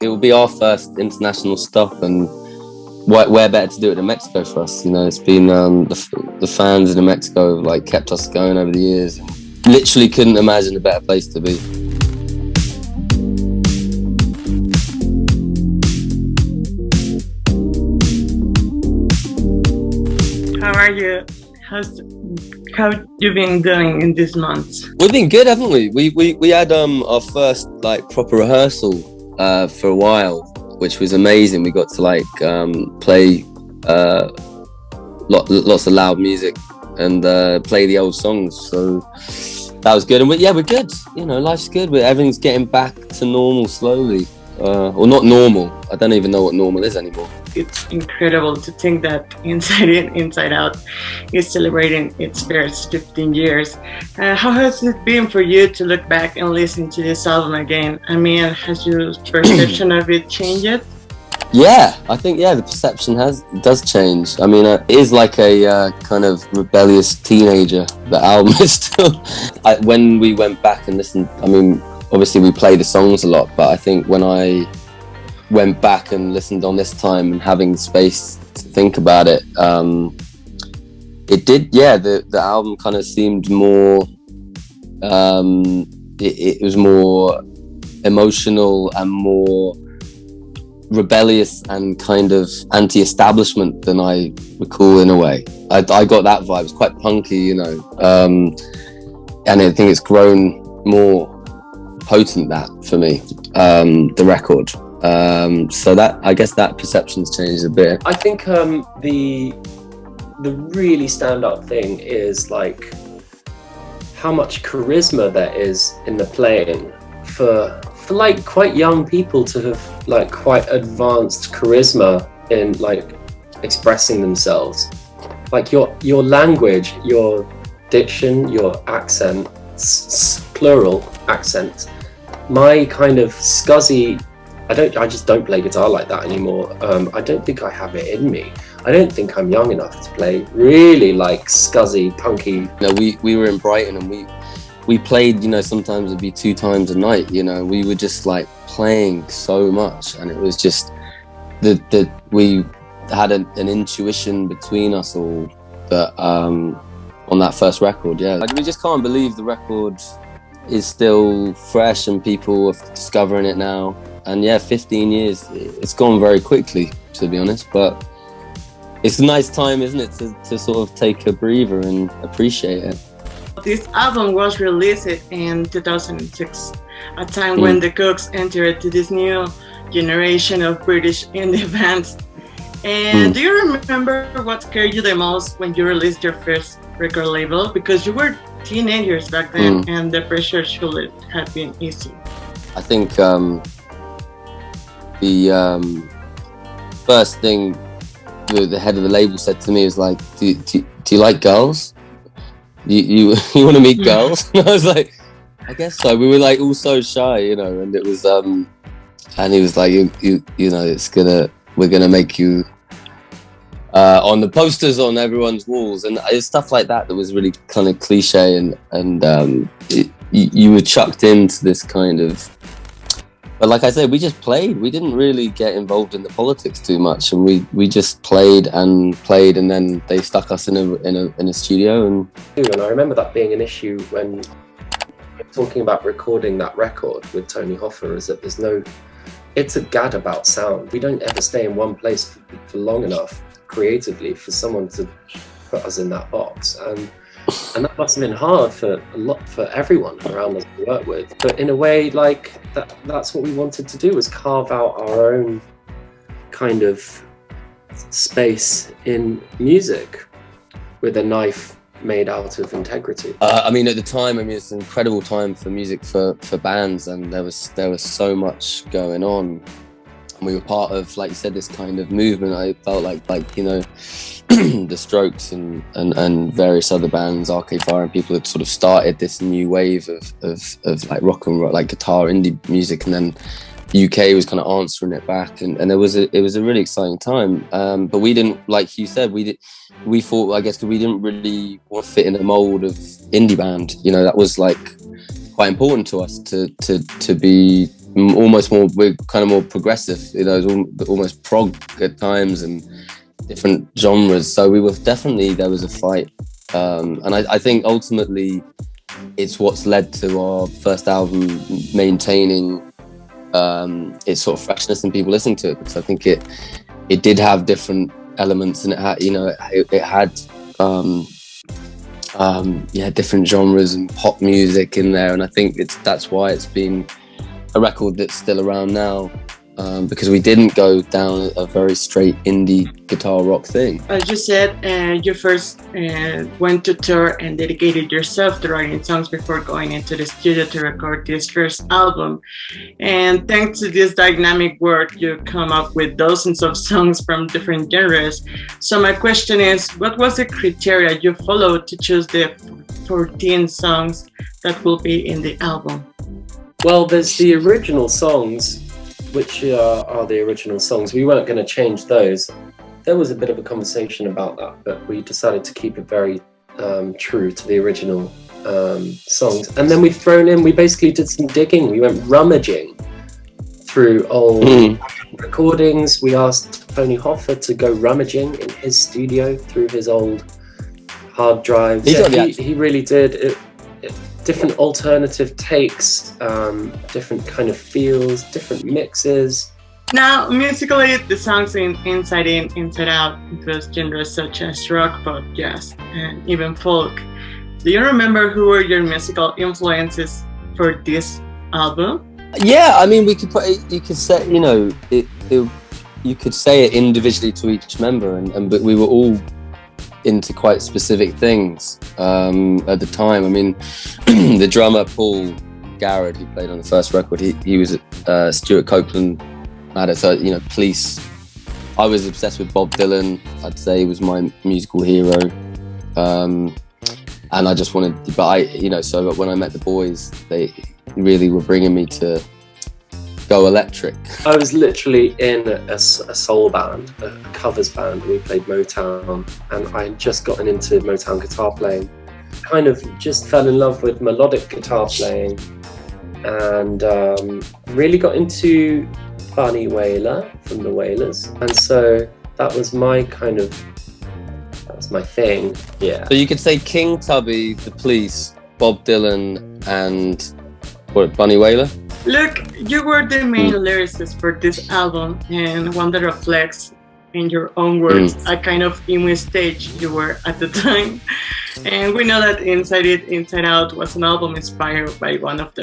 it will be our first international stop, and where better to do it than Mexico for us? You know, it's been the fans in Mexico have like kept us going over the years. Literally couldn't imagine a better place to be. How are you? How you been doing in these months? We've been good, haven't we? We had our first like proper rehearsal for a while, which was amazing. We got to like play lots of loud music and play the old songs, so that was good. And we're good. You know, life's good. Everything's getting back to normal slowly, or not normal. I don't even know what normal is anymore. It's incredible to think that Inside In, Inside Out is celebrating its first 15 years. How has it been for you to look back and listen to this album again? I mean, has your perception of it changed? Yeah, I think the perception does change. I mean, it is like a kind of rebellious teenager. The album is still. When we went back and listened, I mean, obviously we play the songs a lot, but I think when I went back and listened on this time and having space to think about it, it did. Yeah, the album kind of seemed more. It was more emotional and more rebellious and kind of anti-establishment than I recall in a way. I got that vibe. It's quite punky, you know, and I think it's grown more potent that for me, the record. So that, I guess that perception's changed a bit. I think the really stand-up thing is like how much charisma there is in the playing for like quite young people to have like quite advanced charisma in like expressing themselves. Like your language, your diction, your accents, plural accents. My kind of scuzzy, I just don't play guitar like that anymore. I don't think I have it in me. I don't think I'm young enough to play really like scuzzy, punky. You know, we were in Brighton and we played, you know, sometimes it'd be 2 times a night, you know. We were just like playing so much, and it was just that we had an intuition between us all that on that first record. Yeah, like we just can't believe the record is still fresh and people are discovering it now. And yeah, 15 years, it's gone very quickly, to be honest, but it's a nice time, isn't it, to sort of take a breather and appreciate it. This album was released in 2006, a time when the Kooks entered to this new generation of British indie bands. And do you remember what scared you the most when you released your first record label? Because you were teenagers back then, and the pressure should have been easy. I think the first thing the head of the label said to me is like, do you like girls? You want to meet girls? And I was like, I guess so. We were like all so shy, you know, and it was and he was like, you know, we're gonna make you on the posters on everyone's walls, and it's stuff like that was really kind of cliche, and you were chucked into this kind of. But like I said, we just played. We didn't really get involved in the politics too much, and we just played, and then they stuck us in a studio. And I remember that being an issue when talking about recording that record with Tony Hoffa, is that it's a gad about sound. We don't ever stay in one place for long enough creatively for someone to put us in that box, and that must have been hard for everyone around us to work with. But in a way, like that's what we wanted to do, was carve out our own kind of space in music with a knife made out of integrity. I mean, at the time, it's an incredible time for music for bands, and there was so much going on. And we were part of, like you said, this kind of movement. I felt like you know, the Strokes and various other bands, Arcade Fire, and people had sort of started this new wave of like rock and roll, like guitar indie music, and then UK was kind of answering it back, and it was a really exciting time. But we didn't, like Hugh said, we thought, I guess, we didn't really want to fit in a mold of indie band. You know, that was like quite important to us to be almost more, we're kind of more progressive, you know, almost prog at times and different genres. So we were definitely, there was a fight. And I think ultimately it's what's led to our first album maintaining its sort of freshness and people listening to it, because I think it did have different elements, and it had, you know, it had different genres and pop music in there, and I think that's why it's been a record that's still around now, because we didn't go down a very straight indie guitar rock thing. As you said, you first went to tour and dedicated yourself to writing songs before going into the studio to record this first album. And thanks to this dynamic work, you come up with dozens of songs from different genres. So my question is, what was the criteria you followed to choose the 14 songs that will be in the album? Well, there's the original songs, which are the original songs. We weren't going to change those. There was a bit of a conversation about that, but we decided to keep it very true to the original songs. And then we basically did some digging. We went rummaging through old recordings. We asked Tony Hoffa to go rummaging in his studio through his old hard drives. He really did. Different alternative takes, different kind of feels, different mixes. Now, musically, the songs in Inside In, Inside Out include genres such as rock, pop, jazz, and even folk. Do you remember who were your musical influences for this album? Yeah, I mean, you could say, you know, you could say it individually to each member, but we were all into quite specific things at the time. I mean, the drummer Paul Garrett, who played on the first record, he was at Stuart Copeland ladder, so, you know, Police. I was obsessed with Bob Dylan. I'd say he was my musical hero, and I just wanted, so when I met the boys, they really were bringing me to go electric. I was literally in a soul band, a covers band. We played Motown, and I had just gotten into Motown guitar playing. Kind of just fell in love with melodic guitar playing, and really got into Bunny Wailer from the Wailers, and so that was my thing. Yeah. So you could say King Tubby, the Police, Bob Dylan, and Bunny Wailer. Look, you were the main lyricist for this album, and one that reflects, in your own words, a kind of emo stage you were at the time. And we know that Inside It, Inside Out was an album inspired by one of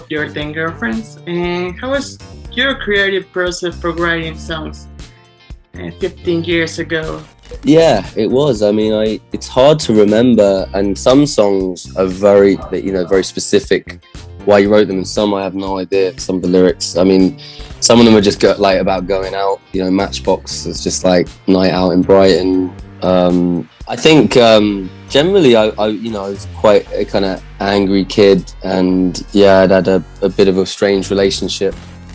your then girlfriends. And how was your creative process for writing songs 15 years ago? Yeah, it was. I mean, it's hard to remember, and some songs are very specific why you wrote them, and some I have no idea. Some of the lyrics, I mean, some of them are just about going out. You know, Matchbox is just like night out in Brighton. I think generally I was quite a kind of angry kid, and yeah, I'd had a bit of a strange relationship.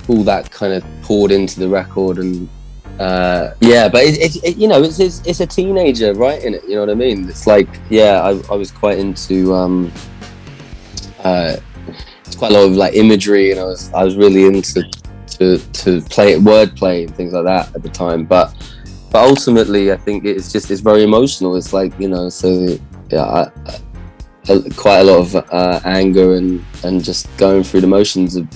All that kind of poured into the record, and but it's a teenager writing it. You know what I mean? It's like, yeah, I was quite into it's quite a lot of like imagery, and I was really into to play wordplay and things like that at the time. But ultimately, I think it's very emotional. It's like, you know, so yeah, quite a lot of anger and just going through the motions of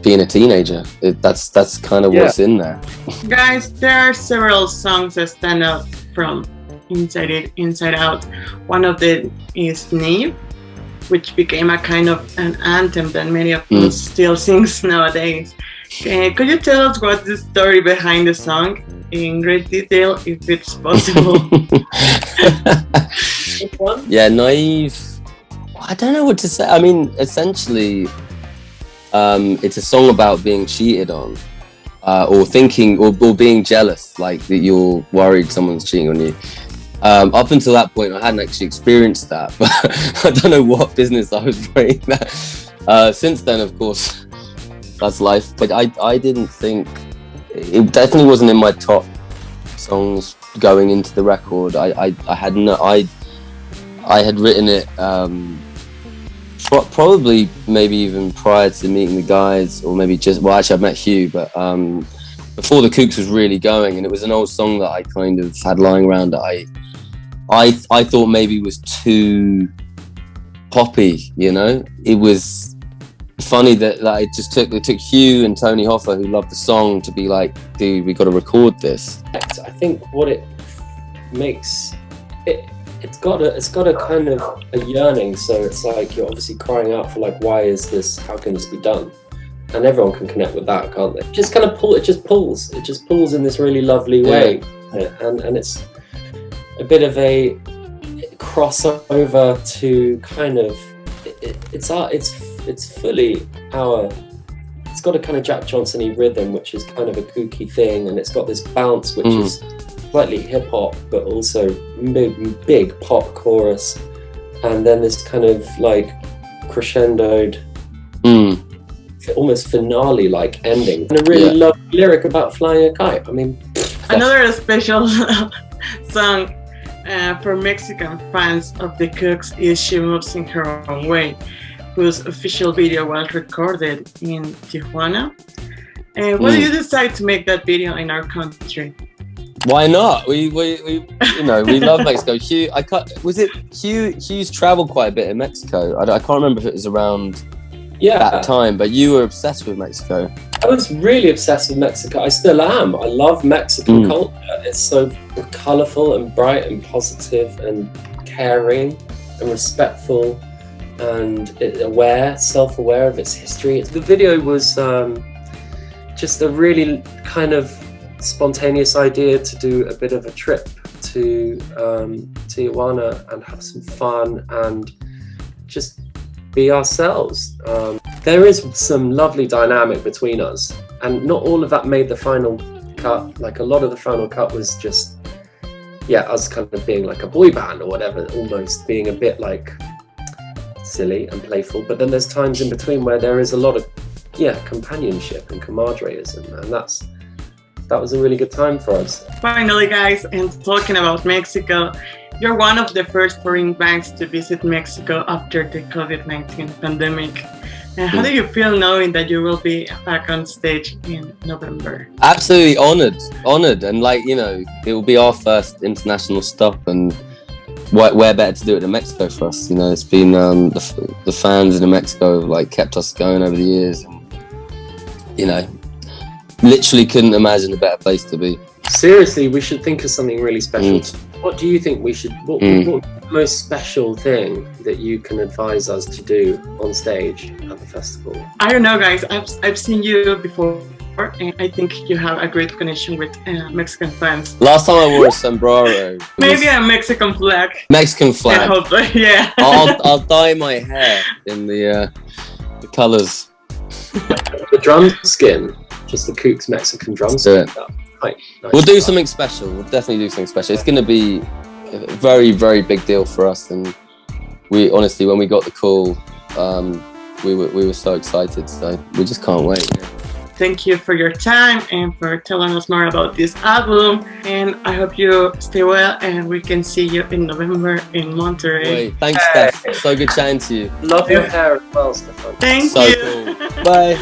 being a teenager. That's kind of what's in there. Guys, there are several songs that stand out from Inside It, Inside Out. One of them is Neve, which became a kind of an anthem that many of us still sings nowadays. Could you tell us what's the story behind the song in great detail, if it's possible? Yeah, Naive. I don't know what to say. I mean, essentially, it's a song about being cheated on, or thinking, or being jealous, like that you're worried someone's cheating on you. Up until that point, I hadn't actually experienced that, but I don't know what business I was writing that. Since then, of course, that's life. But I didn't think, it definitely wasn't in my top songs going into the record. I had written it probably maybe even prior to meeting the guys, or maybe just, well, actually I've met Hugh, but before the Kooks was really going, and it was an old song that I kind of had lying around that I thought maybe was too poppy, you know. It was funny that like, it took Hugh and Tony Hoffa, who loved the song, to be like, dude, we got to record this. I think what it makes it's got a kind of a yearning, so it's like you're obviously crying out for like, why is this, how can this be done? And everyone can connect with that, can't they? Just kind of it just pulls in this really lovely way. And it's a bit of a crossover to kind of it's fully our, it's got a kind of Jack Johnson-y rhythm, which is kind of a kooky thing, and it's got this bounce which is slightly hip-hop but also big pop chorus, and then this kind of like crescendoed almost finale like ending, and a really lovely lyric about flying a kite. I mean, another special song for Mexican fans of the Kooks is She Moves in Her Own Way, whose official video was recorded in Tijuana. Why did you decide to make that video in our country? Why not? We you know, we love Mexico. Hugh's traveled quite a bit in Mexico. I can't remember if it was around that time, but you were obsessed with Mexico. I was really obsessed with Mexico. I still am. I love Mexican culture. It's so colourful and bright and positive and caring and respectful and self-aware of its history. The video was just a really kind of spontaneous idea to do a bit of a trip to Tijuana and have some fun and just be ourselves. There is some lovely dynamic between us, and not all of that made the final cut. Like a lot of the final cut was just us kind of being like a boy band or whatever, almost being a bit like silly and playful. But then there's times in between where there is a lot of companionship and camaraderism, and that was a really good time for us. Finally, guys, and talking about Mexico, you're one of the first foreign bands to visit Mexico after the COVID-19 pandemic. How do you feel knowing that you will be back on stage in November? Absolutely honored, and like, you know, it will be our first international stop, and where better to do it in Mexico for us? You know, it's been the fans in Mexico have like kept us going over the years, and you know, literally couldn't imagine a better place to be. Seriously, we should think of something really special. What do you think we should, what the most special thing that you can advise us to do on stage at the festival? I don't know, guys. I've seen you before, and I think you have a great connection with Mexican fans. Last time I wore a sombrero. Maybe a Mexican flag. Mexican flag. I hope, yeah. I'll dye my hair in the colours. The drum skin, just the Kooks Mexican drum skin. Nice. We'll do something special. We'll definitely do something special. It's going to be a very, very big deal for us, and we honestly, when we got the call, we were so excited. So we just can't wait. Thank you for your time and for telling us more about this album. And I hope you stay well, and we can see you in November in Monterrey. Wait, thanks, Steph. So good chatting to you. Love your hair as well, Stefan. Thank you. So cool. Bye.